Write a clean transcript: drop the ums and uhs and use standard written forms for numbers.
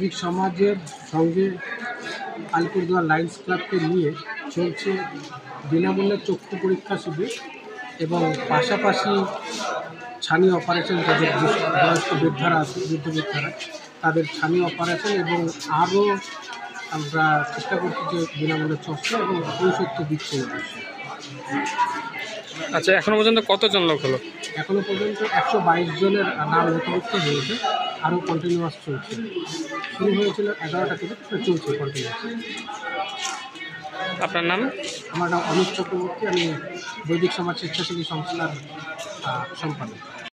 বৈদিক সমাজের সঙ্গে আলিপুরদুয়ার লায়ন্স ক্লাবকে নিয়ে চলছে বিনামূল্যে চক্ষু পরীক্ষা শিবির এবং পাশাপাশি ছানি অপারেশন, যাদের বয়স্ক বৃদ্ধারা আছে, বৃদ্ধ বৃদ্ধারা, তাদের ছানি অপারেশন এবং আরও আমরা চেষ্টা করছি যে বিনামূল্যে চশমা এবং ঔষধ তো দিচ্ছে। আচ্ছা, এখনো পর্যন্ত কতজন লোক হলো? এখনো পর্যন্ত 122 জনের নাম নথিভুক্ত হয়েছে, আরও কন্টিনিউয়াস চলছে। শুরু হয়েছিল 11টা থেকে, চলছে কন্টিনিউয়াস। আপনার নাম? আমার নাম অমিত চক্রবর্তী, আমি বৈদিক সমাজ স্বেচ্ছাসেবী সংস্থার সম্পাদক।